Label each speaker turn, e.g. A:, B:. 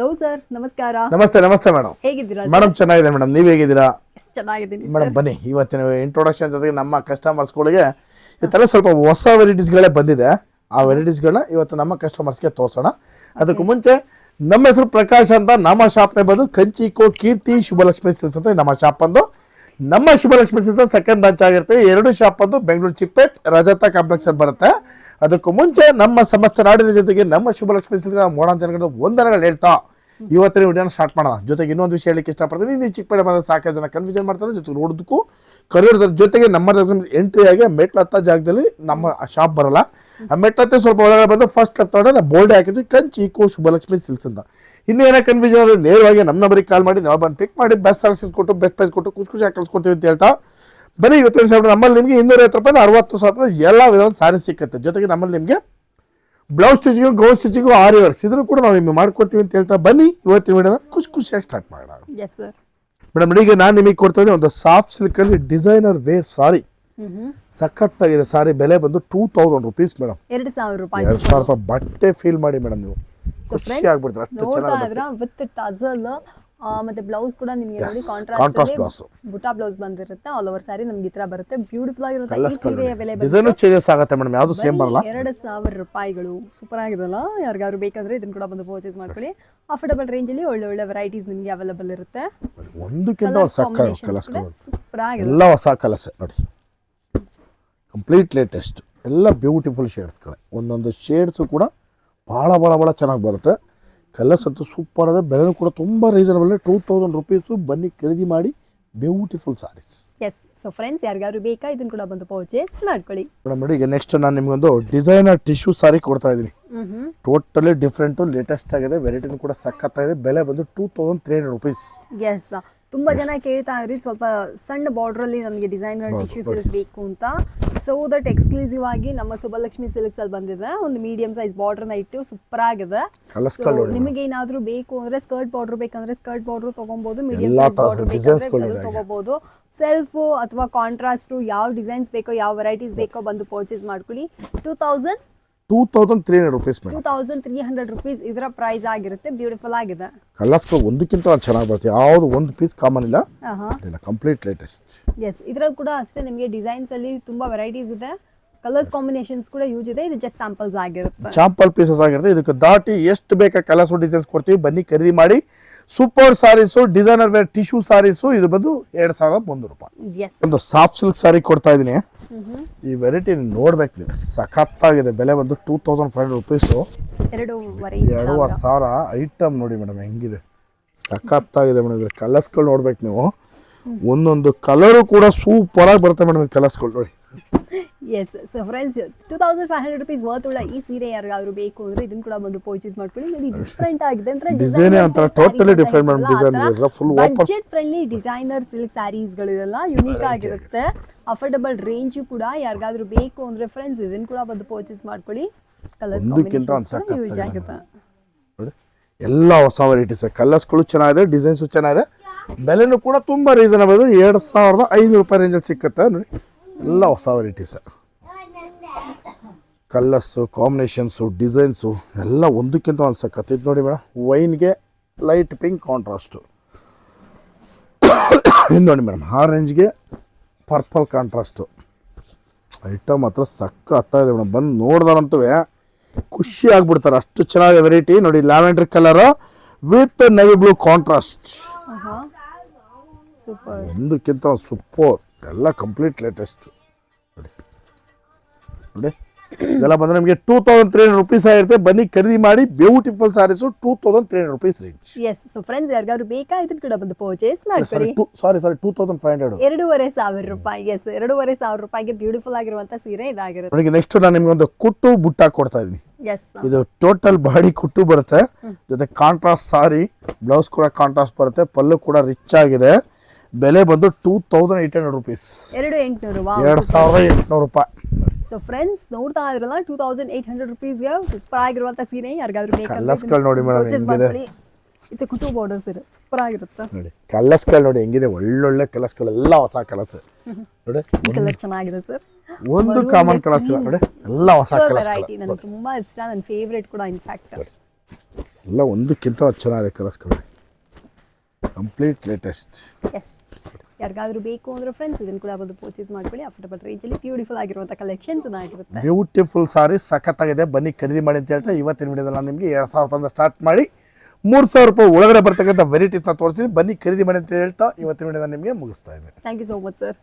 A: Hello sir, ನಮಸ್ಕಾರ.
B: ನಮಸ್ತೆ madam.
A: ಹೇಗಿದ್ದೀರಾ
B: ಮೇಡಮ್? ಚೆನ್ನಾಗಿದೆ ಮೇಡಮ್, ನೀವು ಹೇಗಿದ್ದೀರಾ?
A: ಚೆನ್ನಾಗಿದ್ದೀನಿ
B: ಮೇಡಮ್. ಬನ್ನಿ, ಇವತ್ತಿನ ಇಂಟ್ರೊಡಕ್ಷನ್ ಜೊತೆಗೆ ನಮ್ಮ ಕಸ್ಟಮರ್ಸ್ಗಳಿಗೆ ಈ ಥರ ಸ್ವಲ್ಪ ಹೊಸ ವೆರೈಟೀಸ್ಗಳೇ ಬಂದಿದೆ. ಆ ವೆರೈಟೀಸ್ಗಳನ್ನ ಇವತ್ತು ನಮ್ಮ ಕಸ್ಟಮರ್ಸ್ಗೆ ತೋರಿಸೋಣ. ಅದಕ್ಕೂ ಮುಂಚೆ ನಮ್ಮ ಹೆಸರು ಪ್ರಕಾಶ್ ಅಂತ. ನಮ್ಮ ಶಾಪ್ನೇ ಬಂದು ಕಂಚಿಕೋ ಕೀರ್ತಿ ಶುಭಲಕ್ಷ್ಮಿ ಸಿಲ್ಸ್ ಅಂತ ನಮ್ಮ ಶಾಪ್ ಬಂದು. ನಮ್ಮ ಶುಭಲಕ್ಷ್ಮಿ ಸಿಲ್ಸ್ ಸೆಕೆಂಡ್ ಬ್ರಾಂಚ್ ಆಗಿರ್ತದೆ. ಎರಡು ಶಾಪ್ ಬಂದು ಬೆಂಗಳೂರು ಚಿಕ್ಕಪೇಟ್ ರಜತಾ ಕಾಂಪ್ಲೆಕ್ಸ್ ಅಲ್ಲಿ ಬರುತ್ತೆ. ಅದಕ್ಕೂ ಮುಂಚೆ ನಮ್ಮ ಸಮಸ್ತ ನಾಡಿನ ಜೊತೆಗೆ ನಮ್ಮ ಶುಭಲಕ್ಷ್ಮಿ ಸಿಲ್ಕ್ನ ಮೋಡಾನ್ ಜನಗಳು ಒಂದರಗಳು ಹೇಳ್ತಾ ಇವತ್ತಿನ ವಿಡಿಯೋನ ಸ್ಟಾರ್ಟ್ ಮಾಡೋಣ. ಜೊತೆಗೆ ಇನ್ನೊಂದು ವಿಷಯ ಹೇಳಲಿಕ್ಕೆ ಇಷ್ಟಪಡ್ತೀನಿ. ನೀವು ಚಿಕ್ಕಪೇಟೆ ಬಂದ ಸಾಕಷ್ಟು ಜನ ಕನ್ಫ್ಯೂಷನ್ ಮಾಡ್ತಾರೆ. ಜೊತೆಗೆ ನೋಡೋದಕ್ಕೂ ಕರೆಯೋದ್ರ ಜೊತೆಗೆ ನಮ್ಮ ಎಂಟ್ರಿ ಆಗಿ ಮೆಟ್ಲು ಹತ್ತ ಜಾಗದಲ್ಲಿ ನಮ್ಮ ಶಾಪ್ ಬರಲ್ಲ. ಆ ಮೆಟ್ಲು ಹತ್ತೆ ಸ್ವಲ್ಪ ಒಳಗಡೆ ಬಂದು ಫಸ್ಟ್ ಲೆಫ್ಟ್ ನಾವು ಬೋಲ್ಡ್ ಹಾಕಿದ್ವಿ ಕಂಚಿಕೋ ಶುಭಲಕ್ಷ್ಮಿ ಸಿಲ್ಕ್ಸ್ ಅಂತ. ಇನ್ನೂ ಏನೋ ಕನ್ಫ್ಯೂಷನ್ ಆದರೆ ನೇರವಾಗಿ ನಮ್ಮ ನಂಬರಿಗೆ ಕಾಲ್ ಮಾಡಿ ನಾವು ಬಂದು ಪಿಕ್ ಮಾಡಿ ಬೆಸ್ಟ್ ಸೆಲೆಕ್ಷನ್ ಕೊಟ್ಟು ಬೆಸ್ಟ್ ಪ್ರೈಸ್ ಕೊಟ್ಟು ಖುಷಿಯಾಗಿ ಕಳ್ಸ್ಕೊಡ್ತೀವಿ ಅಂತ ಹೇಳ್ತಾ ಬರೀ ಇವತ್ತಿನ ಶಾಪ್ ನಮ್ಮಲ್ಲಿ ನಿಮಗೆ 250 ರೂಪಾಯಿ 60,000 ಎಲ್ಲ ವಿಧವಾದ ಸಾರಿ ಸಿಕ್ಕುತ್ತೆ. ಜೊತೆಗೆ ನಮ್ಮಲ್ಲಿ ನಿಮಗೆ ಬ್ಲೌಸ್ ಸ್ಟಿಚಿಂಗು ಗೌನ್ ಸ್ಟಿಚಿಂಗು ಆರಿವರ್ಸ್ ಇದ್ರೂ ಕೂಡ ನಾವು ನಿಮಗೆ ಮಾಡ್ಕೊಡ್ತೀವಿ ಅಂತ ಹೇಳ್ತಾ ಬನ್ನಿ ಇವತ್ತಿನ ವಿಡಿಯೋನ ಖುಷಿಯಾಗಿ ಸ್ಟಾರ್ಟ್ ಮಾಡೋಣ. ಮೇಡಮ್, ಈಗ ನಾನು ನಿಮಗೆ ಕೊಡ್ತಾ ಇದ್ದೆ ಒಂದು ಸಾಫ್ಟ್ ಸಿಲ್ಕಲ್ಲಿ ಡಿಸೈನರ್ ವೇರ್ ಸಾರಿ. ಸಖತ್ತಾಗಿದೆ ಸಾರಿ. ಬೆಲೆ ಬಂದು 2000 ರೂಪೀಸ್ ಮೇಡಮ್.
A: 2,000 ರೂಪಾಯಿ.
B: 2,000 ರೂಪಾಯಿ ಬಟ್ಟೆ ಫೀಲ್ ಮಾಡಿ ಮೇಡಮ್, ನೀವು ಖುಷಿ ಆಗ್ಬಿಡ್ತಾರೆ. ಅಷ್ಟು ಚೆನ್ನಾಗಿ
A: ವಿತ್ ಟಜಲ್ ಮತ್ತೆ ಬ್ಲೌಸ್ ಕೂಡ ನಿಮಗೆ ನೋಡಿ ಕಾಂಟ್ರಾಸ್ಟ್
B: ಬ್ಲೌಸ್
A: ಬುಟಾ ಬ್ಲೌಸ್ ಬಂದಿರುತ್ತೆ. ಆಲ್ ಓವರ್ ಸಾರಿ ನಮ್ಗೆ ಈ ತರ ಬರುತ್ತೆ. ಬ್ಯೂಟಿಫುಲ್ ಆಗಿರುತ್ತೆ. ಈ ಸೀರೆ ಅವೈಲೇಬಲ್
B: ಡಿಸೈನ್ ಚೇಂಜಸ್ ಆಗುತ್ತೆ ಮೇಡಮ್, ಯಾವುದು ಸೇಮ್ ಬರಲ್ಲ.
A: 2,000 ರೂಪಾಯಿಗಳು. ಸೂಪರ್ ಆಗಿದೆಲ್ಲ. ಯಾರಿಗಾದ್ರು ಬೇಕಂದ್ರೆ ಇದನ್ನ ಕೂಡ ಬಂದು ಪರ್ಚೇಸ್ ಮಾಡ್ಕೊಳ್ಳಿ. ಅಫೋರ್ಡಬಲ್ ರೇಂಜ್ ಅಲ್ಲಿ ಒಳ್ಳೆ ವೆರೈಟೀಸ್ ನಿಮಗೆ ಅವೈಲೇಬಲ್ ಇರುತ್ತೆ.
B: ಒಂದಕ್ಕಿಂತ ಒಂದು ಸಕ್ಕ ಕಲರ್ಸ್
A: ಸೂಪರ್ ಆಗಿದೆ.
B: ಎಲ್ಲ ಹೊಸ ಕಲರ್ಸ್ ನೋಡಿ, ಕಂಪ್ಲೀಟ್ ಲೇಟೆಸ್ಟ್ ಎಲ್ಲ ಬ್ಯೂಟಿಫುಲ್ ಶೇಡ್ಸ್ಗಳೇ. ಒಂದೊಂದು ಶೇಡ್ಸು ಕೂಡ ಭಾಳ ಚೆನ್ನಾಗಿ ಬರುತ್ತೆ. ಕಲರ್ಸ್ ಅಂತೂ ಸೂಪರ್ ಅದ. ಬೆಲೆ ಕೂಡ ತುಂಬ ರೀಸನಬಲ್. 2,000 ರೂಪೀಸು. ಬನ್ನಿ ಖರೀದಿ ಮಾಡಿ beautiful saris.
A: Yes. So friends, ಯಾರಿಗಾದ್ರು ಬೇಕಾ ಇದನ್ನ ಕೂಡ ಬಂದು ಪರ್ಚೇಸ್ ಮಾಡ್ಕೊಳ್ಳಿ.
B: ಮೇಡಮ್ ನೋಡಿ, ಈಗ ನೆಕ್ಸ್ಟ್ ನಾನು ನಿಮಗೊಂದು ಡಿಸೈನರ್ ಟಿಶ್ಯೂ ಸಾರಿ ಕೊಡ್ತಾ ಇದ್ದೀನಿ. ಟೋಟಲಿ ಡಿಫ್ರೆಂಟು, ಲೇಟೆಸ್ಟ್ ಆಗಿದೆ. ವೆರೈಟಿನೂ ಕೂಡ ಸಖತ್ತಾಗಿದೆ. ಬೆಲೆ ಬಂದು 2,300 ರೂಪೀಸ್.
A: ಎಸ್. ತುಂಬಾ ಜನ ಕೇಳ್ತಾ ಇದ್ರಿ ಸ್ವಲ್ಪ ಸಣ್ಣ ಬಾರ್ಡರ್ ಅಲ್ಲಿ ನಮಗೆ ಡಿಸೈನರ್ ಟಿಶ್ಯೂ ಸಿಲ್ಕ್ ಬೇಕು ಅಂತ. ಸೊ ದಟ್ ಎಕ್ಸ್ಕ್ಲೂಸಿವ್ ಆಗಿ ನಮ್ಮ ಶುಭಲಕ್ಷ್ಮಿ ಸಿಲ್ಕ್ಸ್ ಅಲ್ಲಿ ಬಂದಿದೆ. ಒಂದು ಮೀಡಿಯಂ ಸೈಜ್ ಬಾರ್ಡರ್ ನ ಇಟ್ಟು ಸೂಪರ್ ಆಗಿದೆ. ನಿಮಗೆ ಏನಾದ್ರು ಬೇಕು ಅಂದ್ರೆ ಸ್ಕರ್ಟ್ ಬಾರ್ಡರ್ ಬೇಕಂದ್ರೆ ಸ್ಕರ್ಟ್ ಬಾರ್ಡರ್ ತಗೋಬಹುದು. ಮೀಡಿಯಂ ಸೈಜ್ ಬಾರ್ಡರ್ ಬೇಕಂದ್ರೆ ತಗೋಬಹುದು. ಸೆಲ್ಫ್ ಅಥವಾ ಕಾಂಟ್ರಾಸ್ಟ್ ಯಾವ ಡಿಸೈನ್ಸ್ ಬೇಕೋ ಯಾವ ವೆರೈಟೀಸ್ ಬೇಕೋ ಬಂದು ಪರ್ಚೇಸ್ ಮಾಡ್ಕೊಳ್ಳಿ.
B: 2,300 ರೂಪೀಸ್ ಮೇಡಮ್.
A: 2,300 ರೂಪೀಸ್ ಇದರ ಪ್ರೈಸ್ ಆಗಿರುತ್ತೆ. ಬ್ಯೂಟಿಫುಲ್ ಆಗಿದೆ.
B: ಕಲರ್ಸ್ ಒಂದಕ್ಕಿಂತ ಚೆನ್ನಾಗಿ ಬರುತ್ತೆ. ಯಾವುದು ಒಂದು ಪೀಸ್ ಕಾಮನ್ ಇಲ್ಲ. Complete latest.
A: ಎಸ್. ಇದ್ರಲ್ಲಿ ಕೂಡ ಅಷ್ಟೇ ನಿಮಗೆ ಡಿಸೈನ್ಸ್ ಅಲ್ಲಿ ತುಂಬಾ ವೆರೈಟೀಸ್ ಇದೆ. ಕಲರ್ಸ್ ಕಾಂಬಿನೇಷನ್ಸ್ ಕೂಡ ಯೂಸ್ ಇದೆ. ಇದು ಜಸ್ಟ್ ಸ್ಯಾಂಪಲ್ಸ್ ಆಗಿರುತ್ತೆ.
B: ಸ್ಯಾಂಪಲ್ ಪೀಸಸ್ ಆಗಿರುತ್ತೆ. ಇದಕ್ಕೆ ದಾಟಿ ಎಷ್ಟು ಬೇಕಾ ಕಲರ್ಸ್ ಡಿಸೈನ್ಸ್ ಕೊಡ್ತೀವಿ. ಬನ್ನಿ ಖರೀದಿ ಮಾಡಿ. ಸೂಪರ್ ಸಾರೀಸು, ಡಿಸೈನರ್ ವೇರ್ ಟಿಶ್ಯೂ ಸಾರೀಸು. ಇದು ಬಂದು 2,100 ರೂಪಾಯಿ. ಒಂದು ಸಾಫ್ಟ್ ಸಿಲ್ಕ್ ಸಾರಿ ಕೊಡ್ತಾ ಇದೀನಿ. ಈ ವೆರೈಟಿ ನೋಡ್ಬೇಕು ನೀವು, ಸಖತ್ತಾಗಿದೆ. ಬೆಲೆ ಬಂದು 2,500 ರೂಪೀಸು. 2,500 ಐಟಮ್ ನೋಡಿ ಮೇಡಮ್ ಹೆಂಗಿದೆ, ಸಖತ್ತಾಗಿದೆ ಮೇಡಮ್. ಇದ್ರ ಕಲರ್ಸ್ಗಳು ನೋಡ್ಬೇಕು ನೀವು. ಒಂದೊಂದು ಕಲರು ಕೂಡ ಸೂಪರ್ ಆಗಿ ಬರುತ್ತೆ ಮೇಡಮ್. ಕಲರ್ಸ್ಗಳು ನೋಡಿ.
A: Yes. So friends, 2,500 rupees worth ಉಳ್ಳ ಈ ಸೀರೆ ಯಾರಿಗಾದ್ರು ಬೇಕು ಅಂದ್ರೆ ಇದನ್ನ ಕೂಡ ಬಂದು ಪರ್ಚೇಸ್ ಮಾಡ್ಕೊಳ್ಳಿ. ನೋಡಿ, ಡಿಫ್ರೆಂಟ್ ಆಗಿದೆ ಅಂತ.
B: ಡಿಸೈನ್ ಅಂತ totally different madam. Design full
A: budget friendly designer silk saris ಗಳು ಇದೆಲ್ಲ ಯೂನಿಕ್ ಆಗಿರುತ್ತೆ. ಅಫೋರ್ಡಬಲ್ ರೇಂಜ್ ಕೂಡ ಯಾರಿಗಾದ್ರು ಬೇಕು ಅಂದ್ರೆ ಫ್ರೆಂಡ್ಸ್ ಇದನ್ನ ಕೂಡ ಬಂದು ಪರ್ಚೇಸ್ ಮಾಡ್ಕೊಳ್ಳಿ. ಕಲರ್ಸ್ ಯೂಸ್ ಆಗುತ್ತೆ.
B: ಎಲ್ಲ ಹೊಸ ವೆರೈಟೀಸ್. ಕಲರ್ಸ್ಗಳು ಚೆನ್ನಾಗಿದೆ, ಡಿಸೈನ್ಸು ಚೆನ್ನಾಗಿದೆ. ಬೆಲೆನೂ ಕೂಡ ತುಂಬಾ ರೀಸನಬಲ್. 2,500 ರೂಪಾಯಿ ರೇಂಜಲ್ಲಿ ಸಿಕ್ಕುತ್ತೆ ನೋಡಿ. ಎಲ್ಲ ಹೊಸ ವೆರೈಟೀಸ್. ಕಲರ್ಸು, ಕಾಂಬಿನೇಷನ್ಸು, ಡಿಸೈನ್ಸು ಎಲ್ಲ ಒಂದಕ್ಕಿಂತ ಒಂದು ಸಖತ್ತಿದ್ದು ನೋಡಿ ಮೇಡಮ್. ವೈನ್ಗೆ ಲೈಟ್ ಪಿಂಕ್ ಕಾಂಟ್ರಾಸ್ಟು. ಇನ್ನು ನೋಡಿ ಮೇಡಮ್, ಆರೆಂಜ್ಗೆ ಪರ್ಪಲ್ ಕಾಂಟ್ರಾಸ್ಟು. ಐಟಮ್ ಹತ್ರ ಸಖತ್ತಾಗಿದೆ ಮೇಡಮ್. ಬಂದು ನೋಡ್ದಾರಂತೂ ಖುಷಿ ಆಗ್ಬಿಡ್ತಾರೆ. ಅಷ್ಟು ಚೆನ್ನಾಗಿದೆ ವೆರೈಟಿ ನೋಡಿ. Lavender colour with navy blue contrast. ಒಂದಕ್ಕಿಂತ ಒಂದು ಸೂಪರ್. ಎಲ್ಲ ಕಂಪ್ಲೀಟ್ ಲೇಟೆಸ್ಟ್ ನೋಡಿ. ನೋಡಿ, ಇದೆಲ್ಲ ಬಂದರೆ ನಮಗೆ 2,300 ರೂಪೀಸ್ ಆಗಿರುತ್ತೆ. ಬನ್ನಿ ಖರೀದಿ ಮಾಡಿ. Beautiful saris 2,300 rupees range.
A: Yes. So friends, ಯಾರಿಗಾದ್ರು ಬೇಕಾ ಇದನ್ನ ಕೂಡ ಬಂದು ಪರ್ಚೇಸ್ ಮಾಡ್ಕೊಳ್ಳಿ.
B: ಸಾರಿ 2,500.
A: 2,500 ರೂಪಾಯಿ. ಎಸ್. 2,500 ರೂಪಾಯಿಗೆ ಬ್ಯೂಟಿಫುಲ್ ಆಗಿರುವಂತ ಸೀರೆ ಇದಾಗಿರುತ್ತೆ.
B: ನನಗೆ ನೆಕ್ಸ್ಟ್ ನಾನು ನಿಮ್ಗೆ ಒಂದು ಕುಟ್ಟು ಬುಟ್ಟ ಕೊಡ್ತಾ ಇದೀನಿ.
A: ಎಸ್.
B: ಇದು ಟೋಟಲ್ ಬಾಡಿ ಕುಟ್ಟು ಬರುತ್ತೆ. ಜೊತೆ ಕಾಂಟ್ರಾಸ್ಟ್ ಸಾರಿ, ಬ್ಲೌಸ್ ಕೂಡ ಕಾಂಟ್ರಾಸ್ಟ್ ಬರುತ್ತೆ. ಪಲ್ಲು ಕೂಡ ರಿಚ್ ಆಗಿದೆ. ಬೆಲೆ ಬಂದು 2,800 ರೂಪೀಸ್. 2,800 ರೂಪಾಯಿ.
A: ಸೊ ಫ್ರೆಂಡ್ಸ್, ನೋಡ್ತಾ ಇದ್ರಲ್ಲ 2,800 ರೂಪೀಸ್ಗೆ ಸೂಪರ್ ಆಗಿರುವಂತ ಸೀರೆ ಯಾರಿಗಾದ್ರು
B: ಕಲರ್ಸ್ಗಳು ನೋಡಿ ಮೇಡಮ್ ಹೆಂಗಿದೆ.
A: ಇದು ಕುಟು ಬಾರ್ಡರ್ಸ್ ಇದೆ, ಸೂಪರ್ ಆಗಿರುತ್ತೆ
B: ನೋಡಿ. ಕಲರ್ಸ್ಗಳು ನೋಡಿ ಹೆಂಗಿದೆ, ಒಳ್ಳೊಳ್ಳೆ ಕಲರ್ಸ್ಗಳೆಲ್ಲ ಹೊಸ ಕಲರ್ಸ್ ನೋಡಿ.
A: ಕಲರ್ ಚೆನ್ನಾಗಿದೆ ಸರ್.
B: ಒಂದು ಕಾಮನ್ ಕಲರ್ಸ್ ಇಲ್ಲ ನೋಡಿ, ಎಲ್ಲ ಹೊಸ ಕಲರ್ಸ್.
A: ವೆರೈಟಿ ನನಗೆ ತುಂಬಾ ಇಷ್ಟ, ನನ್ನ ಫೇವರೇಟ್ ಕೂಡ ಇನ್ಫ್ಯಾಕ್ಟ್.
B: ಎಲ್ಲ ಒಂದಕ್ಕಿಂತ ಚೆನ್ನಾಗಿದೆ ಕಲರ್ಸ್ಗಳು, ಕಂಪ್ಲೀಟ್ ಲೇಟೆಸ್ಟ್.
A: ಎಸ್, ಯಾರಿಗಾದ್ರೂ ಬೇಕು ಅಂದ್ರೆ ಫ್ರೆಂಡ್ಸ್ ಇದನ್ನು ಕೂಡ ಬಂದು ಪರ್ಚೇಸ್ ಮಾಡ್ಕೊಳ್ಳಿ. ಅಫೋರ್ಡಬಲ್ ರೇಂಜಲ್ಲಿ ಬ್ಯೂಟಿಫುಲ್ ಆಗಿರುವಂಥ ಕಲೆಕ್ಷನ್ಸ್ ಆಗಿರುತ್ತೆ.
B: ಬ್ಯೂಟಿಫುಲ್ ಸಾರಿ ಸಖತ್ತಾಗಿದೆ, ಬನ್ನಿ ಖರೀದಿ ಮಾಡಿ ಅಂತ ಹೇಳ್ತಾ ಇವತ್ತಿನ ವಿಡಿಯೋದಲ್ಲಿ ನಾನು ನಿಮಗೆ 2000 ರೂಪಾಯಿಂದ ಸ್ಟಾರ್ಟ್ ಮಾಡಿ 3000 ರೂಪಾಯಿ ಒಳಗಡೆ ಬರ್ತಕ್ಕಂಥ ವೆರೈಟೀಸ್ನ ತೋರಿಸ್ತೀನಿ. ಬನ್ನಿ ಖರೀದಿ ಮಾಡಿ ಅಂತ ಹೇಳ್ತಾ ಇವತ್ತಿನ ವಿಡಿಯೋನ ನಿಮಗೆ ಮುಗಿಸ್ತಾ ಇದ್ದೀನಿ.
A: Thank you so much sir.